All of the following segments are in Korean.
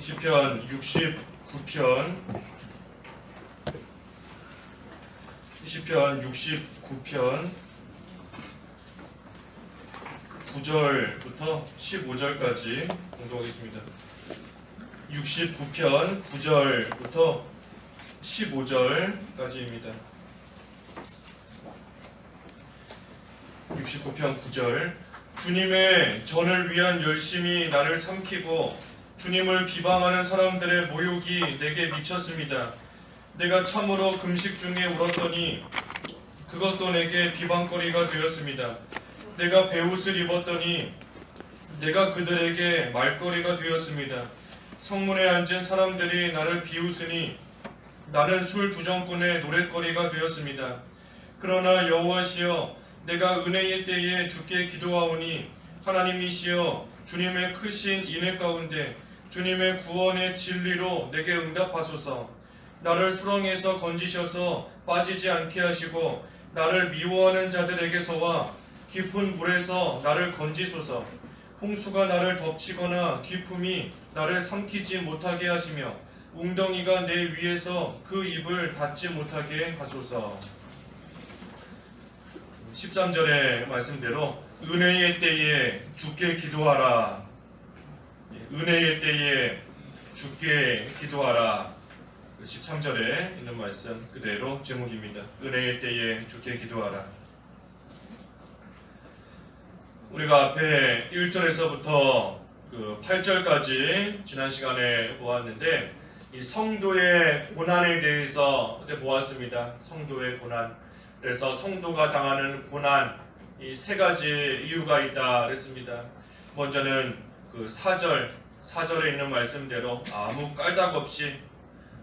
시편 69편 시편 69편 9절부터 15절까지 공독하겠습니다. 69편 9절부터 15절까지입니다. 69편 9절. 주님의 전을 위한 열심이 나를 삼키고 주님을 비방하는 사람들의 모욕이 내게 미쳤습니다. 내가 참으로 금식 중에 울었더니 그것도 내게 비방거리가 되었습니다. 내가 베옷을 입었더니 내가 그들에게 말거리가 되었습니다. 성문에 앉은 사람들이 나를 비웃으니 나는 술 주정꾼의 노랫거리가 되었습니다. 그러나 여호와시여, 내가 은혜의 때에 주께 기도하오니 하나님이시여, 주님의 크신 인애 가운데 주님의 구원의 진리로 내게 응답하소서. 나를 수렁에서 건지셔서 빠지지 않게 하시고 나를 미워하는 자들에게서와 깊은 물에서 나를 건지소서. 홍수가 나를 덮치거나 깊음이 나를 삼키지 못하게 하시며 웅덩이가 내 위에서 그 입을 닫지 못하게 하소서. 13절의 말씀대로 은혜의 때에 주께 기도하라. 은혜의 때에 주께 기도하라. 13절에 있는 말씀 그대로 제목입니다. 은혜의 때에 주께 기도하라. 우리가 앞에 1절에서부터 8절까지 지난 시간에 보았는데 이 성도의 고난에 대해서 보았습니다. 성도의 고난. 그래서 성도가 당하는 고난, 이 세 가지 이유가 있다 그랬습니다. 먼저는 4절에 있는 말씀대로 아무 까닭 없이,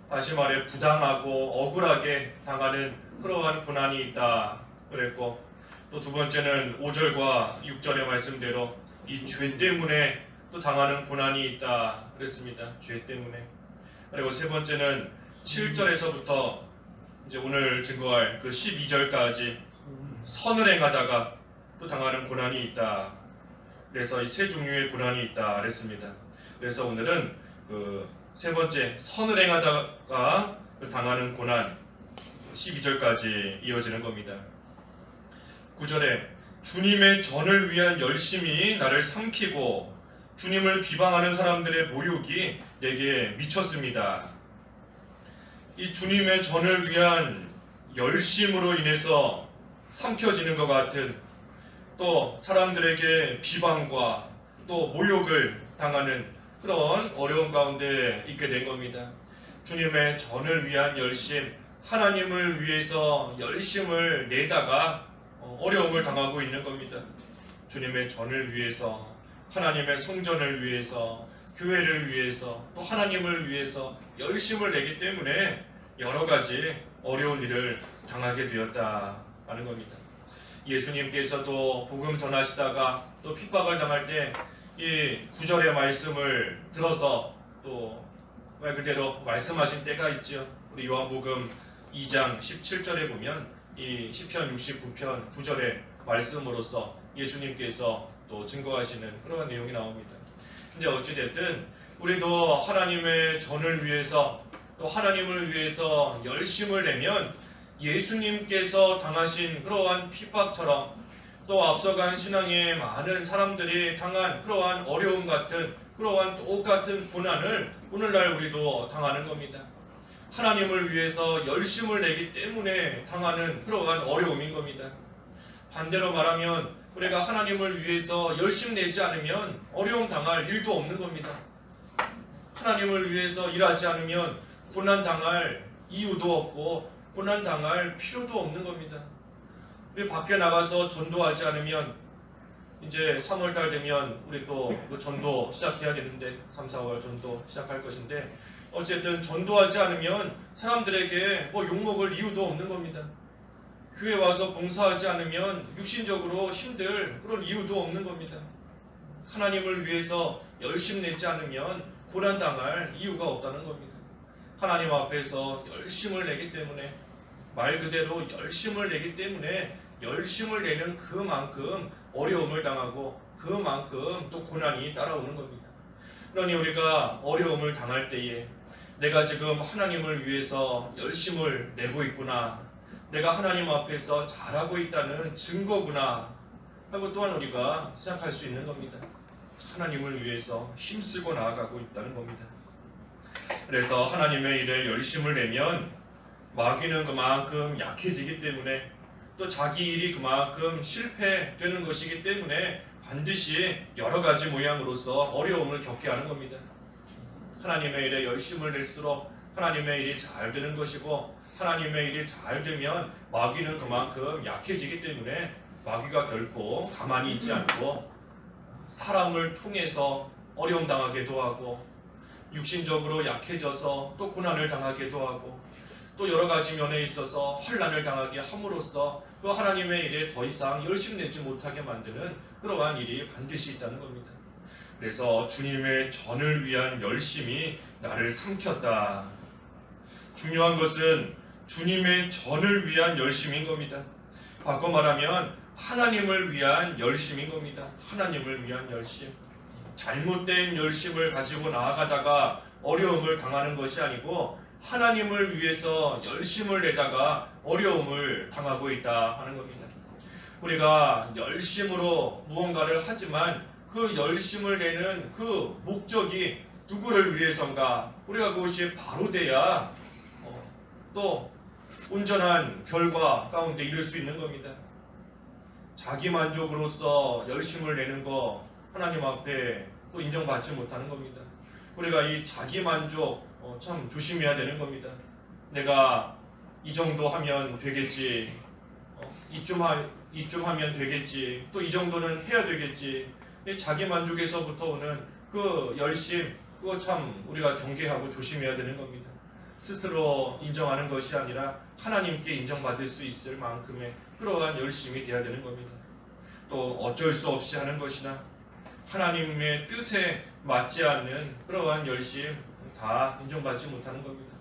다시 말해 부당하고 억울하게 당하는 그러한 고난이 있다 그랬고, 또 두 번째는 5절과 6절의 말씀대로 이 죄 때문에 또 당하는 고난이 있다 그랬습니다. 죄 때문에. 그리고 세 번째는 7절에서부터 이제 오늘 증거할 12절까지 선을 행하다가 또 당하는 고난이 있다. 그래서 이 세 종류의 고난이 있다 그랬습니다. 그래서 오늘은 세 번째 선을 행하다가 당하는 고난 12절까지 이어지는 겁니다. 9절에 주님의 전을 위한 열심이 나를 삼키고 주님을 비방하는 사람들의 모욕이 내게 미쳤습니다. 이 주님의 전을 위한 열심으로 인해서 삼켜지는 것 같은, 또 사람들에게 비방과 또 모욕을 당하는 그런 어려운 가운데 있게 된 겁니다. 주님의 전을 위한 열심, 하나님을 위해서 열심을 내다가 어려움을 당하고 있는 겁니다. 주님의 전을 위해서, 하나님의 성전을 위해서, 교회를 위해서, 또 하나님을 위해서 열심을 내기 때문에 여러 가지 어려운 일을 당하게 되었다는 겁니다. 예수님께서도 복음 전하시다가 또 핍박을 당할 때 이 9절의 말씀을 들어서 또 말 그대로 말씀하신 때가 있죠. 우리 요한복음 2장 17절에 보면 이 시편 69편 9절의 말씀으로서 예수님께서 또 증거하시는 그런 내용이 나옵니다. 근데 어찌됐든 우리도 하나님의 전을 위해서, 또 하나님을 위해서 열심을 내면 예수님께서 당하신 그러한 핍박처럼, 또 앞서간 신앙의 많은 사람들이 당한 그러한 어려움 같은, 그러한 똑같은 고난을 오늘날 우리도 당하는 겁니다. 하나님을 위해서 열심을 내기 때문에 당하는 그러한 어려움인 겁니다. 반대로 말하면 우리가 하나님을 위해서 열심 내지 않으면 어려움 당할 일도 없는 겁니다. 하나님을 위해서 일하지 않으면 고난 당할 이유도 없고 고난 당할 필요도 없는 겁니다. 우리 밖에 나가서 전도하지 않으면 이제 3월달 되면 우리 또 전도 시작해야 되는데 3, 4월 전도 시작할 것인데, 어쨌든 전도하지 않으면 사람들에게 욕먹을 이유도 없는 겁니다. 교회 와서 봉사하지 않으면 육신적으로 힘들 그런 이유도 없는 겁니다. 하나님을 위해서 열심 내지 않으면 고난당할 이유가 없다는 겁니다. 하나님 앞에서 열심을 내기 때문에, 말 그대로 열심을 내기 때문에 열심을 내는 그만큼 어려움을 당하고 그만큼 또 고난이 따라오는 겁니다. 그러니 우리가 어려움을 당할 때에 내가 지금 하나님을 위해서 열심을 내고 있구나, 내가 하나님 앞에서 잘하고 있다는 증거구나 하고 또한 우리가 생각할 수 있는 겁니다. 하나님을 위해서 힘쓰고 나아가고 있다는 겁니다. 그래서 하나님의 일에 열심을 내면 마귀는 그만큼 약해지기 때문에, 또 자기 일이 그만큼 실패되는 것이기 때문에 반드시 여러 가지 모양으로서 어려움을 겪게 하는 겁니다. 하나님의 일에 열심을 낼수록 하나님의 일이 잘 되는 것이고, 하나님의 일이 잘 되면 마귀는 그만큼 약해지기 때문에 마귀가 결코 가만히 있지 않고 사람을 통해서 어려움 당하기도 하고, 육신적으로 약해져서 또 고난을 당하기도 하고, 또 여러 가지 면에 있어서 환난을 당하게 함으로써 또 하나님의 일에 더 이상 열심 내지 못하게 만드는 그러한 일이 반드시 있다는 겁니다. 그래서 주님의 전을 위한 열심이 나를 삼켰다. 중요한 것은 주님의 전을 위한 열심인 겁니다. 바꿔 말하면 하나님을 위한 열심인 겁니다. 하나님을 위한 열심. 잘못된 열심을 가지고 나아가다가 어려움을 당하는 것이 아니고 하나님을 위해서 열심을 내다가 어려움을 당하고 있다 하는 겁니다. 우리가 열심으로 무언가를 하지만 그 열심을 내는 그 목적이 누구를 위해서인가? 우리가 그것이 바로 돼야 또 온전한 결과 가운데 이룰 수 있는 겁니다. 자기 만족으로서 열심을 내는 거 하나님 앞에 또 인정받지 못하는 겁니다. 우리가 이 자기 만족 참 조심해야 되는 겁니다. 내가 이 정도 하면 되겠지, 이쯤 하면 되겠지, 또 이 정도는 해야 되겠지. 자기 만족에서부터 오는 그 열심, 그거 참 우리가 경계하고 조심해야 되는 겁니다. 스스로 인정하는 것이 아니라 하나님께 인정받을 수 있을 만큼의 그러한 열심이 되어야 되는 겁니다. 또 어쩔 수 없이 하는 것이나 하나님의 뜻에 맞지 않는 그러한 열심 다 인정받지 못하는 겁니다.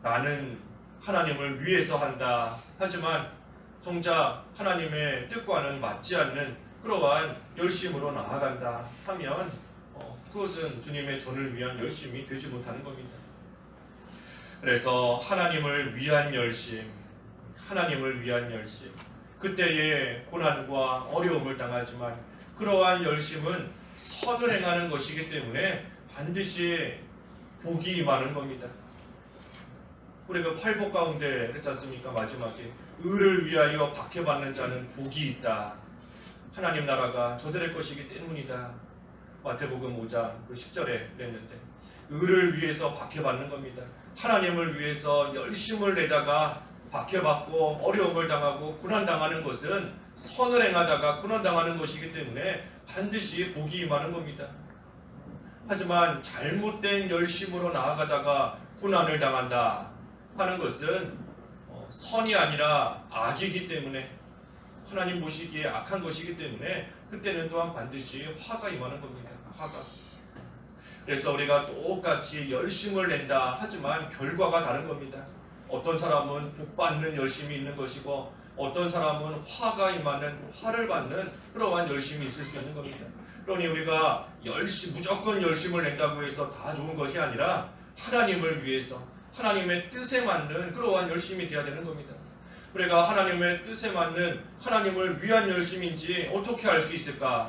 나는 하나님을 위해서 한다 하지만 정작 하나님의 뜻과는 맞지 않는 그러한 열심으로 나아간다 하면 그것은 주님의 전을 위한 열심이 되지 못하는 겁니다. 그래서 하나님을 위한 열심, 하나님을 위한 열심, 그때의 고난과 어려움을 당하지만 그러한 열심은 선을 행하는 것이기 때문에 반드시 복이 임하는 겁니다. 우리가 팔복 가운데 했지 않습니까? 마지막에 의를 위하여 박해받는 자는 복이 있다. 하나님 나라가 저들의 것이기 때문이다. 마태복음 5장 10절에 그랬는데 의를 위해서 박해받는 겁니다. 하나님을 위해서 열심을 내다가 박해받고 어려움을 당하고 고난당하는 것은 선을 행하다가 고난당하는 것이기 때문에 반드시 복이 임하는 겁니다. 하지만 잘못된 열심으로 나아가다가 고난을 당한다 하는 것은 선이 아니라 악이기 때문에, 하나님 보시기에 악한 것이기 때문에 그때는 또한 반드시 화가 임하는 겁니다. 화가. 그래서 우리가 똑같이 열심을 낸다 하지만 결과가 다른 겁니다. 어떤 사람은 복받는 열심이 있는 것이고 어떤 사람은 화가 임하는, 화를 받는 그러한 열심이 있을 수 있는 겁니다. 그러니 우리가 무조건 열심을 낸다고 해서 다 좋은 것이 아니라 하나님을 위해서 하나님의 뜻에 맞는 그러한 열심이 되어야 되는 겁니다. 우리가 하나님의 뜻에 맞는 하나님을 위한 열심인지 어떻게 알 수 있을까?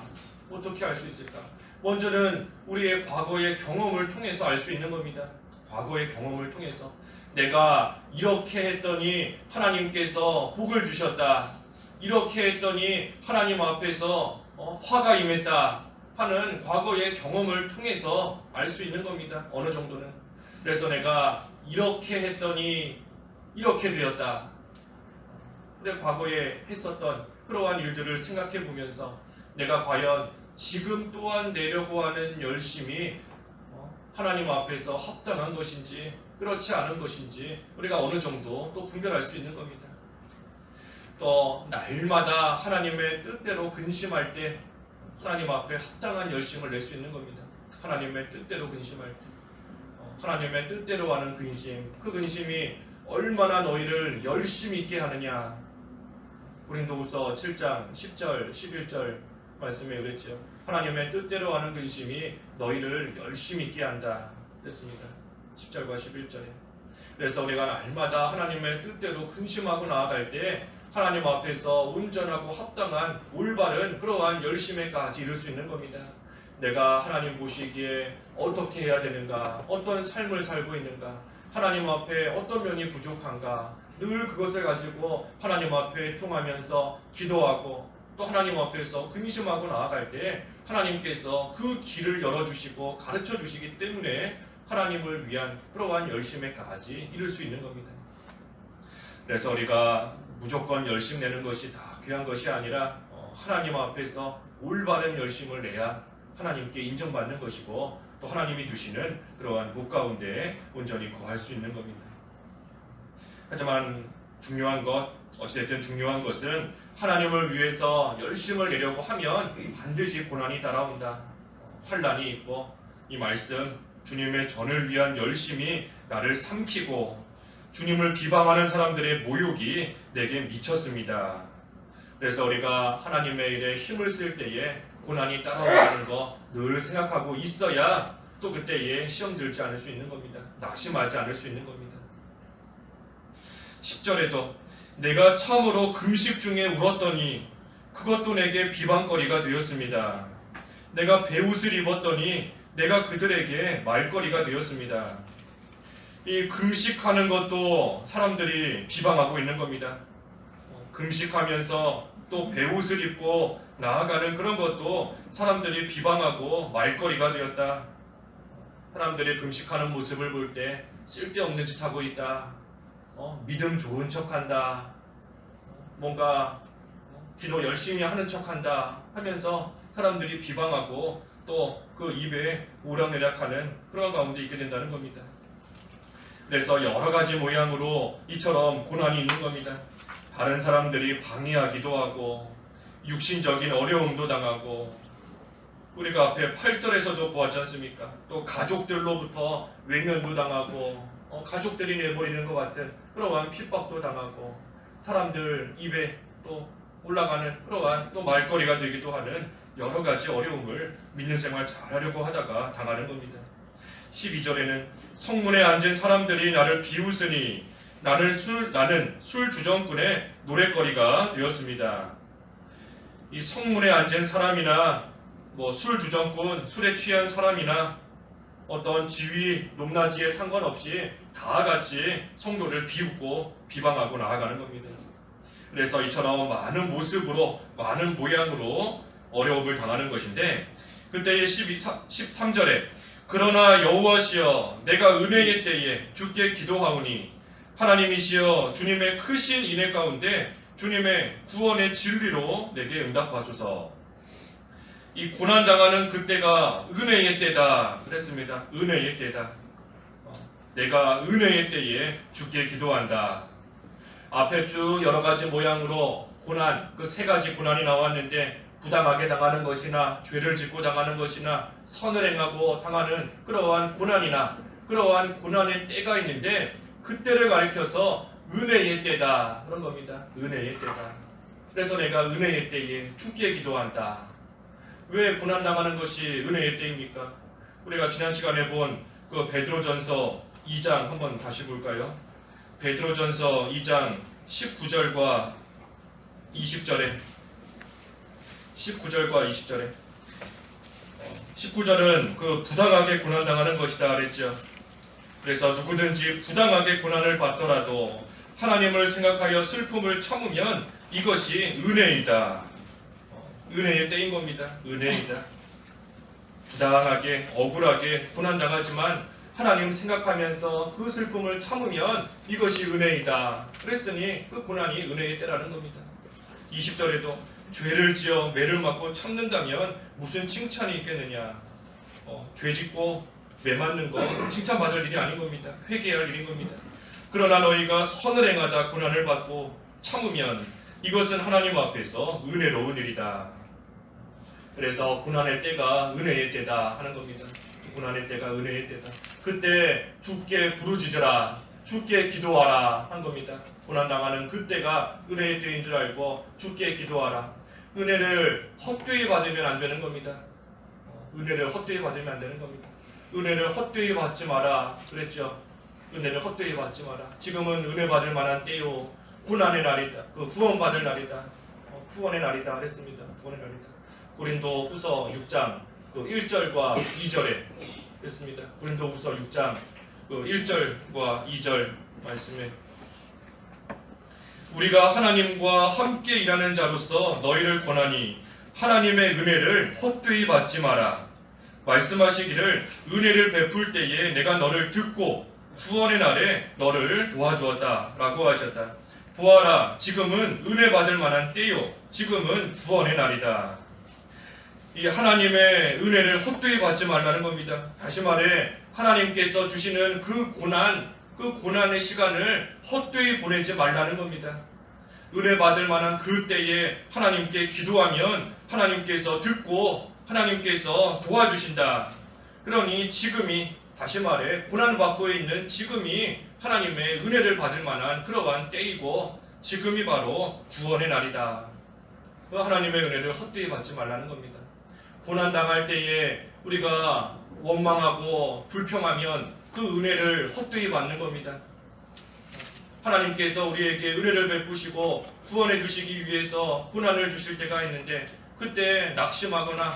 어떻게 알 수 있을까? 먼저는 우리의 과거의 경험을 통해서 알 수 있는 겁니다. 과거의 경험을 통해서 내가 이렇게 했더니 하나님께서 복을 주셨다, 이렇게 했더니 하나님 앞에서 화가 임했다 하는 과거의 경험을 통해서 알 수 있는 겁니다. 어느 정도는. 그래서 내가 이렇게 했더니 이렇게 되었다. 그래 과거에 했었던 그러한 일들을 생각해 보면서 내가 과연 지금 또한 내려고 하는 열심이 하나님 앞에서 합당한 것인지 그렇지 않은 것인지 우리가 어느 정도 또 분별할 수 있는 겁니다. 또 날마다 하나님의 뜻대로 근심할 때 하나님 앞에 합당한 열심을 낼 수 있는 겁니다. 하나님의 뜻대로 근심할 때 하나님의 뜻대로 하는 근심, 그 근심이 얼마나 너희를 열심히 있게 하느냐. 고린도후서 7장 10절 11절 말씀에 그랬죠. 하나님의 뜻대로 하는 근심이 너희를 열심히 있게 한다. 그랬습니다. 10절과 11절에. 그래서 우리가 날마다 하나님의 뜻대로 근심하고 나아갈 때 하나님 앞에서 온전하고 합당한 올바른 그러한 열심에까지 이룰 수 있는 겁니다. 내가 하나님 보시기에 어떻게 해야 되는가, 어떤 삶을 살고 있는가, 하나님 앞에 어떤 면이 부족한가, 늘 그것을 가지고 하나님 앞에 통하면서 기도하고 또 하나님 앞에서 근심하고 나아갈 때 하나님께서 그 길을 열어주시고 가르쳐주시기 때문에 하나님을 위한 그러한 열심에까지 이룰 수 있는 겁니다. 그래서 우리가 무조건 열심 내는 것이 다 귀한 것이 아니라 하나님 앞에서 올바른 열심을 내야 하나님께 인정받는 것이고 또 하나님이 주시는 그러한 복 가운데 온전히 거할 수 있는 겁니다. 하지만 중요한 것, 어찌됐든 중요한 것은 하나님을 위해서 열심을 내려고 하면 반드시 고난이 따라온다. 환난이 있고 이 말씀 주님의 전을 위한 열심이 나를 삼키고 주님을 비방하는 사람들의 모욕이 내게 미쳤습니다. 그래서 우리가 하나님의 일에 힘을 쓸 때에 고난이 따라오는 거 늘 생각하고 있어야 또 그때에 시험 들지 않을 수 있는 겁니다. 낙심하지 않을 수 있는 겁니다. 10절에도 내가 참으로 금식 중에 울었더니 그것도 내게 비방거리가 되었습니다. 내가 베옷을 입었더니 내가 그들에게 말거리가 되었습니다. 이 금식하는 것도 사람들이 비방하고 있는 겁니다. 금식하면서 또 베옷을 입고 나아가는 그런 것도 사람들이 비방하고 말거리가 되었다. 사람들이 금식하는 모습을 볼 때 쓸데없는 짓 하고 있다. 믿음 좋은 척한다. 뭔가 기도 열심히 하는 척한다 하면서 사람들이 비방하고 또 그 입에 오락내락하는 그런 가운데 있게 된다는 겁니다. 그래서 여러 가지 모양으로 이처럼 고난이 있는 겁니다. 다른 사람들이 방해하기도 하고 육신적인 어려움도 당하고 우리가 앞에 8절에서도 보았지 않습니까? 또 가족들로부터 외면도 당하고 가족들이 내버리는 것 같은 그러한 핍박도 당하고 사람들 입에 또 올라가는 그러한 또 말거리가 되기도 하는 여러 가지 어려움을 믿는 생활 잘하려고 하다가 당하는 겁니다. 12절에는 성문에 앉은 사람들이 나를 비웃으니 나는 술 주정꾼의 노랫거리가 되었습니다. 이 성문에 앉은 사람이나 술 주정꾼, 술에 취한 사람이나 어떤 지위, 높낮이에 상관없이 다 같이 성도를 비웃고 비방하고 나아가는 겁니다. 그래서 이처럼 많은 모습으로, 많은 모양으로 어려움을 당하는 것인데 그때의 13절에 그러나 여호와시여 내가 은혜의 때에 주께 기도하오니 하나님이시여 주님의 크신 인애 가운데 주님의 구원의 진리로 내게 응답하소서. 이 고난당하는 그때가 은혜의 때다 그랬습니다. 은혜의 때다. 내가 은혜의 때에 주께 기도한다. 앞에 쭉 여러 가지 모양으로 고난, 그 세 가지 고난이 나왔는데 부당하게 당하는 것이나 죄를 짓고 당하는 것이나 선을 행하고 당하는 그러한 고난이나 그러한 고난의 때가 있는데 그때를 가리켜서 은혜의 때다 그런 겁니다. 은혜의 때다. 그래서 내가 은혜의 때에 주께 기도한다. 왜 고난당하는 것이 은혜의 때입니까? 우리가 지난 시간에 본 그 베드로전서 2장 한번 다시 볼까요? 베드로전서 2장 19절과 20절에 19절은 그 부당하게 고난당하는 것이다 그랬죠. 그래서 누구든지 부당하게 고난을 받더라도 하나님을 생각하여 슬픔을 참으면 이것이 은혜이다. 은혜의 때인 겁니다. 은혜이다. 부당하게 억울하게 고난당하지만 하나님 생각하면서 그 슬픔을 참으면 이것이 은혜이다. 그랬으니 그 고난이 은혜의 때라는 겁니다. 20절에도 죄를 지어 매를 맞고 참는다면 무슨 칭찬이 있겠느냐. 죄 짓고 매 맞는 거 칭찬받을 일이 아닌 겁니다. 회개할 일인 겁니다. 그러나 너희가 선을 행하다 고난을 받고 참으면 이것은 하나님 앞에서 은혜로운 일이다. 그래서 고난의 때가 은혜의 때다 하는 겁니다. 고난의 때가 은혜의 때다. 그때 주께 부르짖으라, 주께 기도하라 한 겁니다. 고난당하는 그때가 은혜의 때인 줄 알고 주께 기도하라. 은혜를 헛되이 받으면 안 되는 겁니다. 은혜를 헛되이 받으면 안 되는 겁니다. 은혜를 헛되이 받지 마라 그랬죠. 은혜를 헛되이 받지 마라. 지금은 은혜 받을 만한 때요. 고난의 날이다. 구원 받을 날이다. 구원의 날이다 그랬습니다. 구원의 날이다. 고린도 후서 6장 1절과 2절에 그랬습니다. 고린도 후서 6장 1절과 2절 말씀에 우리가 하나님과 함께 일하는 자로서 너희를 권하니 하나님의 은혜를 헛되이 받지 마라. 말씀하시기를 은혜를 베풀 때에 내가 너를 듣고 구원의 날에 너를 도와주었다 라고 하셨다. 보아라, 지금은 은혜 받을 만한 때요, 지금은 구원의 날이다. 이 하나님의 은혜를 헛되이 받지 말라는 겁니다. 다시 말해 하나님께서 주시는 그 고난의 시간을 헛되이 보내지 말라는 겁니다. 은혜 받을 만한 그 때에 하나님께 기도하면 하나님께서 듣고 하나님께서 도와주신다. 그러니 지금이, 다시 말해 고난받고 있는 지금이 하나님의 은혜를 받을 만한 그러한 때이고 지금이 바로 구원의 날이다. 하나님의 은혜를 헛되이 받지 말라는 겁니다. 고난당할 때에 우리가 원망하고 불평하면 그 은혜를 헛되이 받는 겁니다. 하나님께서 우리에게 은혜를 베푸시고 구원해 주시기 위해서 고난을 주실 때가 있는데 그때 낙심하거나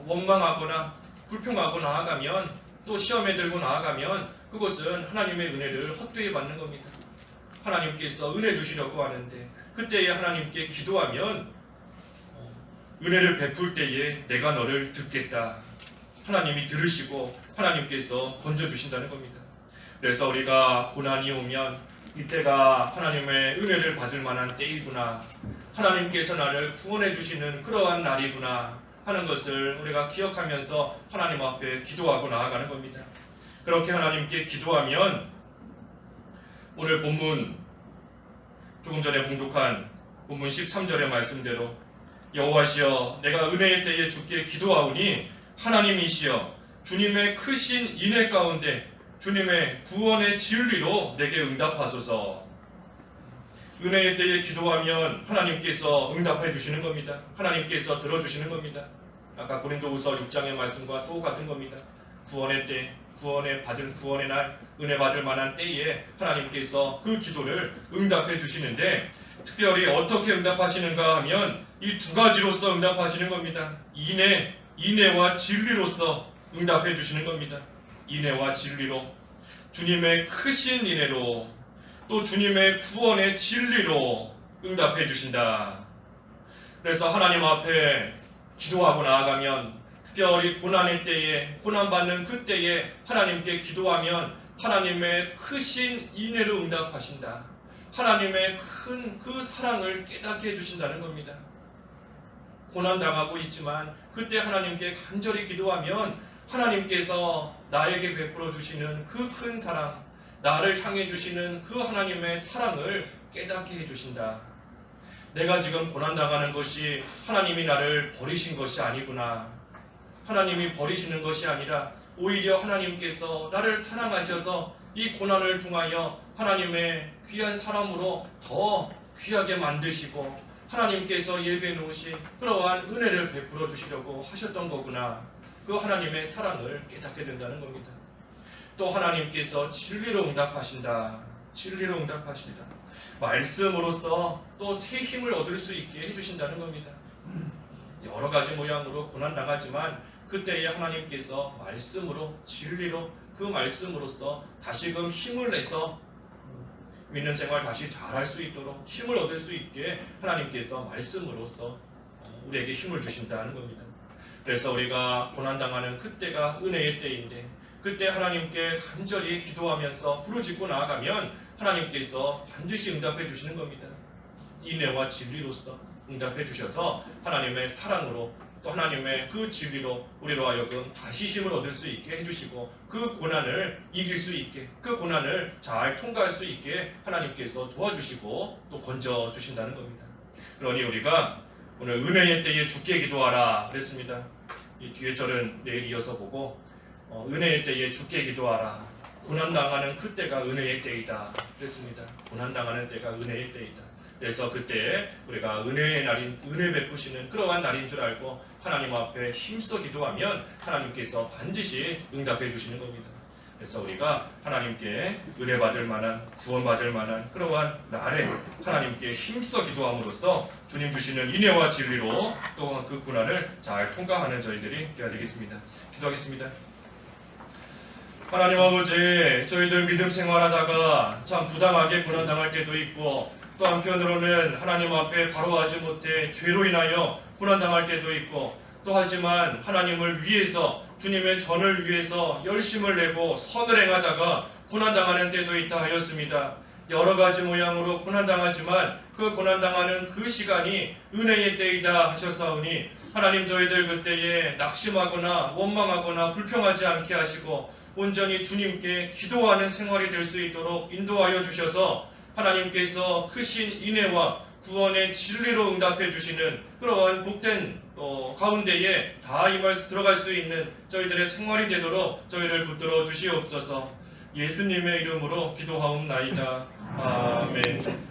원망하거나 불평하고 나아가면 또 시험에 들고 나아가면 그것은 하나님의 은혜를 헛되이 받는 겁니다. 하나님께서 은혜 주시려고 하는데 그때에 하나님께 기도하면 은혜를 베풀 때에 내가 너를 듣겠다. 하나님이 들으시고 하나님께서 건져주신다는 겁니다. 그래서 우리가 고난이 오면 이때가 하나님의 은혜를 받을 만한 때이구나, 하나님께서 나를 구원해 주시는 그러한 날이구나 하는 것을 우리가 기억하면서 하나님 앞에 기도하고 나아가는 겁니다. 그렇게 하나님께 기도하면 오늘 본문 조금 전에 봉독한 본문 13절의 말씀대로 여호와시여 내가 은혜의 때에 주께 기도하오니 하나님이시여 주님의 크신 인애 가운데 주님의 구원의 진리로 내게 응답하소서. 은혜의 때에 기도하면 하나님께서 응답해 주시는 겁니다. 하나님께서 들어주시는 겁니다. 아까 고린도후서 6장의 말씀과 똑같은 겁니다. 구원의 때, 구원의 날, 은혜 받을 만한 때에 하나님께서 그 기도를 응답해 주시는데 특별히 어떻게 응답하시는가 하면 이 두 가지로서 응답하시는 겁니다. 인애와 진리로서 응답해 주시는 겁니다. 인애와 진리로, 주님의 크신 인애로, 또 주님의 구원의 진리로 응답해 주신다. 그래서 하나님 앞에 기도하고 나아가면 특별히 고난의 때에, 고난받는 그때에 하나님께 기도하면 하나님의 크신 인애로 응답하신다. 하나님의 큰 그 사랑을 깨닫게 해주신다는 겁니다. 고난당하고 있지만 그때 하나님께 간절히 기도하면 하나님께서 나에게 베풀어 주시는 그 큰 사랑, 나를 향해 주시는 그 하나님의 사랑을 깨닫게 해주신다. 내가 지금 고난당하는 것이 하나님이 나를 버리신 것이 아니구나. 하나님이 버리시는 것이 아니라 오히려 하나님께서 나를 사랑하셔서 이 고난을 통하여 하나님의 귀한 사람으로 더 귀하게 만드시고 하나님께서 예배해 놓으신 그러한 은혜를 베풀어 주시려고 하셨던 거구나. 그 하나님의 사랑을 깨닫게 된다는 겁니다. 또 하나님께서 진리로 응답하신다. 진리로 응답하신다. 말씀으로서 또 새 힘을 얻을 수 있게 해주신다는 겁니다. 여러 가지 모양으로 고난당하지만 그때에 하나님께서 말씀으로, 진리로, 그 말씀으로서 다시금 힘을 내서 믿는 생활 다시 잘할 수 있도록 힘을 얻을 수 있게 하나님께서 말씀으로서 우리에게 힘을 주신다는 겁니다. 그래서 우리가 고난당하는 그때가 은혜의 때인데 그때 하나님께 간절히 기도하면서 부르짖고 나아가면 하나님께서 반드시 응답해 주시는 겁니다. 인애와 진리로서 응답해 주셔서 하나님의 사랑으로 또 하나님의 그 진리로 우리로 하여금 다시 힘을 얻을 수 있게 해주시고 그 고난을 이길 수 있게, 그 고난을 잘 통과할 수 있게 하나님께서 도와주시고 또 건져주신다는 겁니다. 그러니 우리가 오늘 은혜의 때에 주께 기도하라 그랬습니다. 이 뒤에 절은 내일 이어서 보고 은혜의 때에 주께 기도하라. 고난당하는 그때가 은혜의 때이다 그랬습니다. 고난당하는 때가 은혜의 때이다. 그래서 그때 우리가 은혜의 날인 은혜 베푸시는 그러한 날인 줄 알고 하나님 앞에 힘써 기도하면 하나님께서 반드시 응답해 주시는 겁니다. 그래서 우리가 하나님께 은혜 받을 만한 구원 받을 만한 그러한 날에 하나님께 힘써 기도함으로써 주님 주시는 인애와 진리로 또 그 고난을 잘 통과하는 저희들이 되어야 되겠습니다. 기도하겠습니다. 하나님 아버지, 저희들 믿음 생활하다가 참 부당하게 고난당할 때도 있고 또 한편으로는 하나님 앞에 바로 하지 못해 죄로 인하여 고난당할 때도 있고 또 하지만 하나님을 위해서 주님의 전을 위해서 열심을 내고 선을 행하다가 고난당하는 때도 있다 하였습니다. 여러 가지 모양으로 고난당하지만 그 고난당하는 그 시간이 은혜의 때이다 하셨사오니 하나님 저희들 그때에 낙심하거나 원망하거나 불평하지 않게 하시고 온전히 주님께 기도하는 생활이 될 수 있도록 인도하여 주셔서 하나님께서 크신 인애와 구원의 진리로 응답해 주시는 그러한 복된 가운데에 다 임할 들어갈 수 있는 저희들의 생활이 되도록 저희를 붙들어 주시옵소서. 예수님의 이름으로 기도하옵나이다. 아멘.